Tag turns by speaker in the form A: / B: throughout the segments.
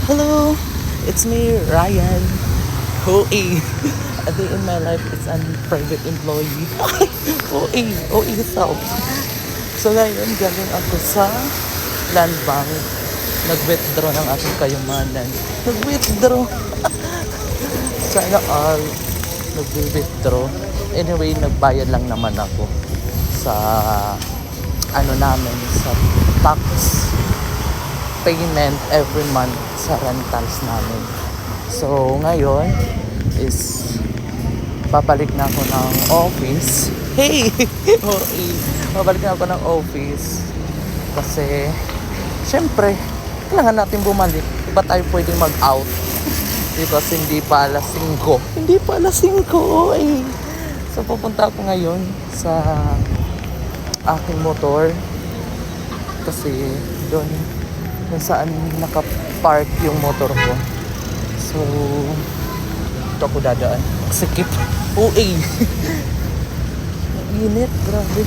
A: Hello, it's me, Ryan. OA. A day in my life is a private employee. OA self. So ngayon, galing ako sa land bank. Nag-withdraw ng aking kayamanan. Nag-withdraw. Sana all nag-withdraw. Anyway, nagbayad lang naman ako sa namin, sa tax payment every month sa rentals namin. So ngayon is babalik na ako ng office. Hey! Babalik na ako ng office kasi syempre kailangan natin bumalik. Iba tayo pwedeng mag-out because hindi pa alas 5. Hindi pa alas 5 eh. So pupunta ako ngayon sa aking motor kasi doon kung saan nakapark yung motor ko. So ito ako dadaan. Sikip. OA. Init. Grabe.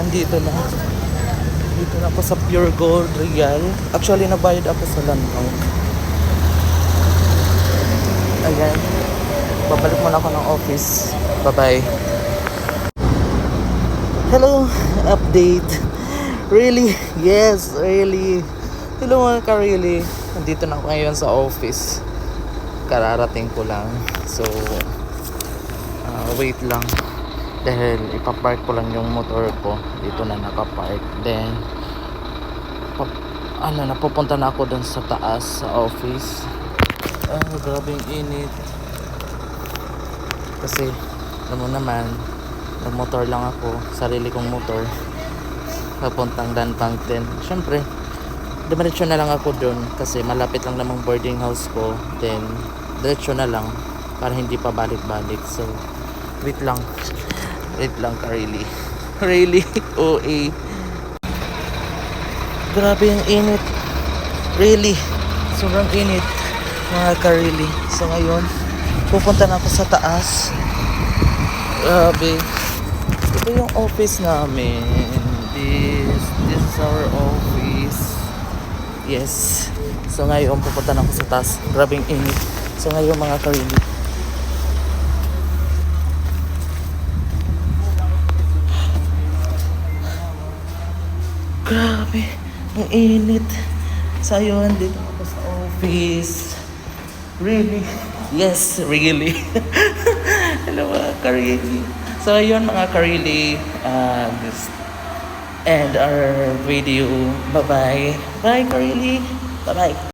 A: Andito na. Dito na ako sa Pure Gold Real. Actually, nabayad ako sa Lanao. Ayan. Babalik muna ako ng office. Bye-bye. Hello. Update. Really? Yes, really. Hello mga ka-really. Nandito na ako ngayon sa office. Kararating ko lang. So, wait lang. Dahil ipapark ko lang yung motor ko. Dito na nakapark. Then, napupunta na ako dun sa taas sa office. Grabe yung init. Kasi, alam mo naman, nag-motor lang ako. Sarili kong motor. Papuntang land bank din. Siyempre, dumiretso na lang ako dun. Kasi malapit lang namang boarding house ko. Then, diretso na lang. Para hindi pa balik-balik. So, wait lang. Wait lang ka, really. Really? OA. Grabe yung init. Really. Sobrang init. Mga ka-really. So ngayon, pupunta na ako sa taas. Grabe. Ito yung office namin. This is our office. Yes. So ngayon, pupunta na ako sa taas. Grabe yung init. So ngayon, mga ka-really, grabe, ang init. So ayun, dito ako sa office. Really? Yes, really. Hello mga ka-really. So ayun mga ka-really, this end our video. Bye-bye. Bye ka-really. Bye-bye.